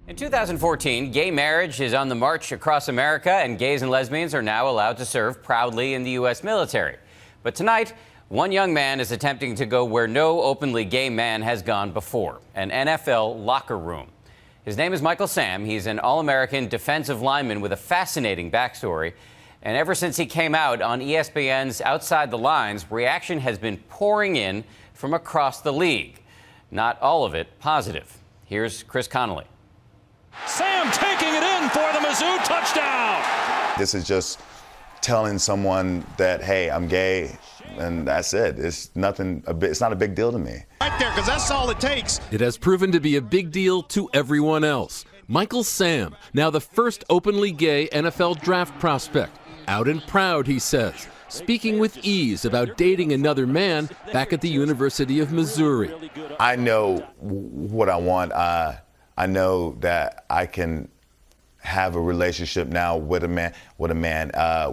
In 2014, gay marriage is on the march across America, and gays and lesbians are now allowed to serve proudly in the U.S. military. But tonight, one young man is attempting to go where no openly gay man has gone before, an NFL locker room. His name is Michael Sam. He's an All-American defensive lineman with a fascinating backstory. And ever since he came out on ESPN's Outside the Lines, reaction has been pouring in from across the league. Not all of it positive. Here's Chris Connolly. Sam taking it in for the Mizzou touchdown. This is just telling someone that, hey, I'm gay, and that's it. It's nothing. It's not a big deal to me. Right there, because that's all it takes. It has proven to be a big deal to everyone else. Michael Sam, now the first openly gay NFL draft prospect. Out and proud, he says, speaking with ease about dating another man back at the University of Missouri. I know what I want. I know that I can have a relationship now with a man.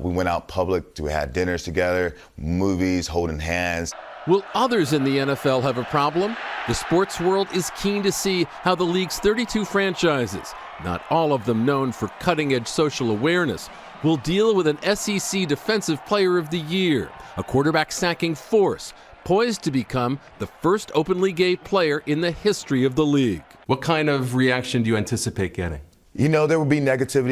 We went out public, we had dinners together, movies, holding hands. Will others in the NFL have a problem? The sports world is keen to see how the league's 32 franchises, not all of them known for cutting-edge social awareness, will deal with an SEC Defensive Player of the Year, a quarterback-sacking force, poised to become the first openly gay player in the history of the league. What kind of reaction do you anticipate getting? You know, there will be negative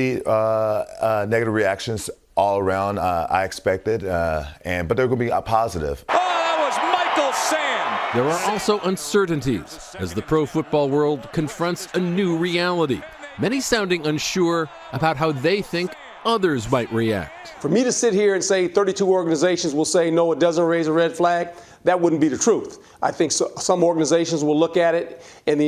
reactions all around. I expected, but they're going to be positive. Oh, that was Michael Sam. There are also uncertainties as the pro football world confronts a new reality. Many sounding unsure about how they think others might react. For me to sit here and say 32 organizations will say no, it doesn't raise a red flag, that wouldn't be the truth. I think some organizations will look at it and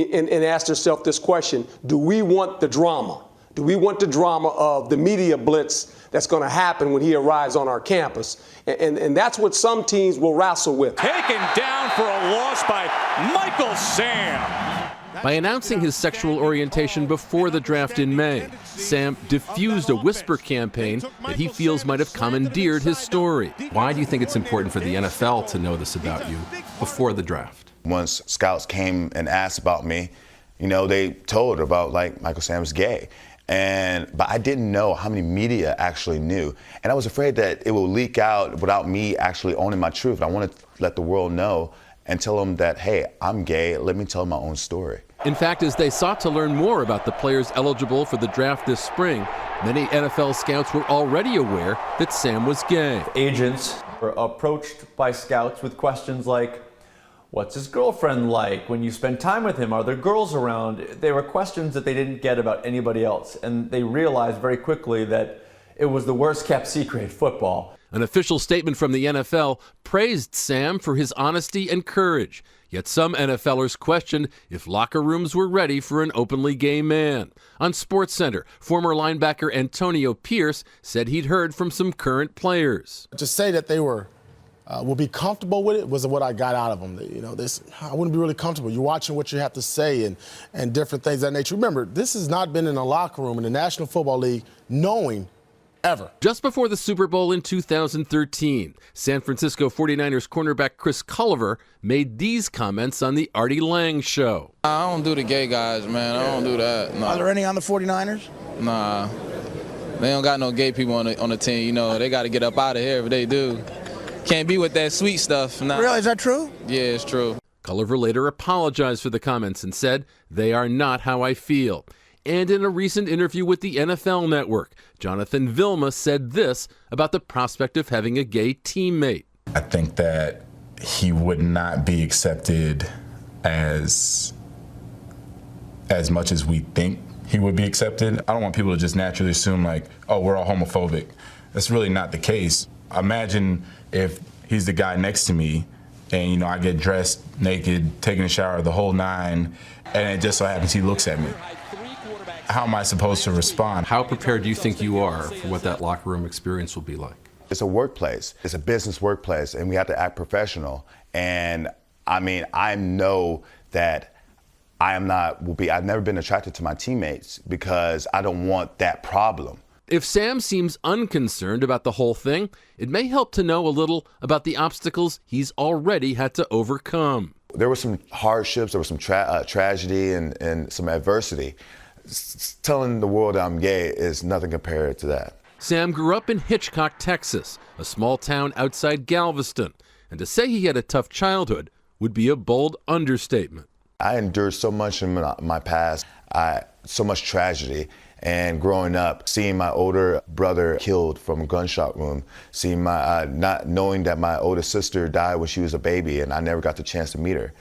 ask themselves this question: do we want the drama? Do we want the drama of the media blitz that's going to happen when he arrives on our campus? And that's what some teams will wrestle with. Taken down for a loss by Michael Sam. By announcing his sexual orientation before the draft in May, Sam diffused a whisper campaign that he feels might have commandeered his story. Why do you think it's important for the NFL to know this about you before the draft? Once scouts came and asked about me, you know, they told about, like, Michael Sam's gay. But I didn't know how many media actually knew. And I was afraid that it will leak out without me actually owning my truth. I wanted to let the world know and tell them that, hey, I'm gay, let me tell my own story. In fact, as they sought to learn more about the players eligible for the draft this spring, many NFL scouts were already aware that Sam was gay. Agents were approached by scouts with questions like, what's his girlfriend like? When you spend time with him, are there girls around? They were questions that they didn't get about anybody else, and they realized very quickly that it was the worst kept secret in football. An official statement from the NFL praised Sam for his honesty and courage. Yet some NFLers questioned if locker rooms were ready for an openly gay man. On SportsCenter, former linebacker Antonio Pierce said he'd heard from some current players. To say that they will be comfortable with it was what I got out of them. You know, I wouldn't be really comfortable. You're watching what you have to say and different things of that nature. Remember, this has not been in a locker room in the National Football League knowing ever. Just before the Super Bowl in 2013, San Francisco 49ers cornerback Chris Culliver made these comments on the Artie Lang Show. I don't do the gay guys, man. I don't do that. No. Are there any on the 49ers? Nah. They don't got no gay people on the team. You know, they got to get up out of here if they do. Can't be with that sweet stuff. Nah. Really? Is that true? Yeah, it's true. Culliver later apologized for the comments and said, "They are not how I feel." And in a recent interview with the NFL Network, Jonathan Vilma said this about the prospect of having a gay teammate. I think that he would not be accepted as much as we think he would be accepted. I don't want people to just naturally assume, like, oh, we're all homophobic. That's really not the case. Imagine if he's the guy next to me and, you know, I get dressed naked, taking a shower, the whole nine, and it just so happens he looks at me. How am I supposed to respond? How prepared do you think you are for what that locker room experience will be like? It's a workplace. It's a business workplace, and we have to act professional. And I mean, I know that I've never been attracted to my teammates because I don't want that problem. If Sam seems unconcerned about the whole thing, it may help to know a little about the obstacles he's already had to overcome. There were some hardships, there was some tragedy and some adversity telling the world that I'm gay is nothing compared to that. Sam grew up in Hitchcock, Texas, a small town outside Galveston, and to say he had a tough childhood would be a bold understatement. I endured so much in my past, so much tragedy. And growing up, seeing my older brother killed from a gunshot wound, seeing not knowing that my older sister died when she was a baby, and I never got the chance to meet her.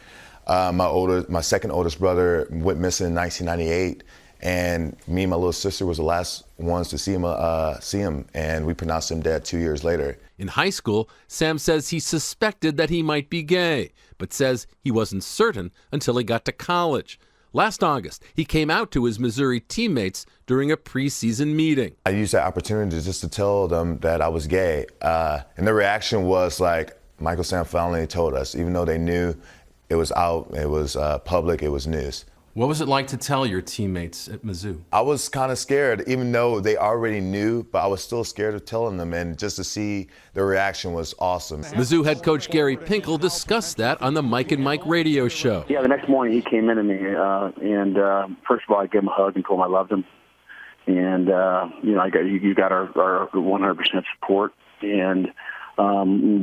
My second oldest brother went missing in 1998, and me and my little sister was the last ones to see him, and we pronounced him dead 2 years later. In high school, Sam says he suspected that he might be gay, but says he wasn't certain until he got to college. Last August, he came out to his Missouri teammates during a preseason meeting. I used that opportunity just to tell them that I was gay, and the reaction was like, Michael Sam finally told us, even though they knew it was out, it was public, it was news. What was it like to tell your teammates at Mizzou? I was kind of scared, even though they already knew, but I was still scared of telling them, and just to see the reaction was awesome. Mizzou head coach Gary Pinkel discussed that on the Mike and Mike radio show. Yeah, the next morning he came in to me, and first of all, I gave him a hug and told him I loved him. And, you got our 100% support, and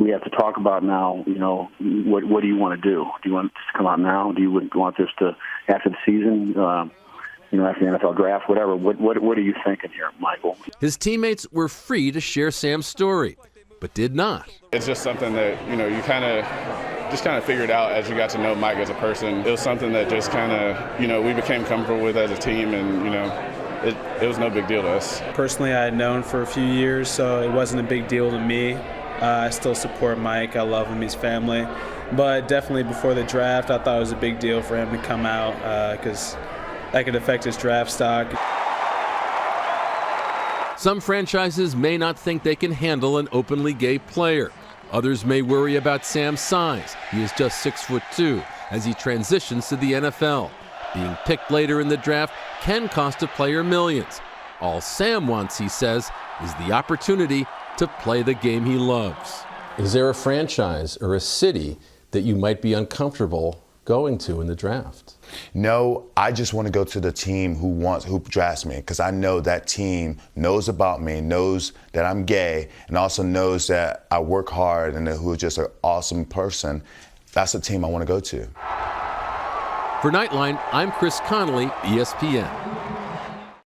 we have to talk about now, what do you want to do? Do you want this to come out now? Do you want this to, after the season, after the NFL draft, whatever? What are you thinking here, Michael? His teammates were free to share Sam's story, but did not. It's just something that, you kind of figured out as you got to know Mike as a person. It was something that just kind of, we became comfortable with as a team, and, it was no big deal to us. Personally, I had known for a few years, so it wasn't a big deal to me. I still support Mike. I love him. He's family. But definitely before the draft, I thought it was a big deal for him to come out because that could affect his draft stock. Some franchises may not think they can handle an openly gay player. Others may worry about Sam's size. He is just 6'2" as he transitions to the NFL. Being picked later in the draft can cost a player millions. All Sam wants, he says, is the opportunity to play the game he loves. Is there a franchise or a city that you might be uncomfortable going to in the draft? No, I just want to go to the team who drafts me, because I know that team knows about me, knows that I'm gay, and also knows that I work hard and who is just an awesome person. That's the team I want to go to. For Nightline, I'm Chris Connolly, ESPN.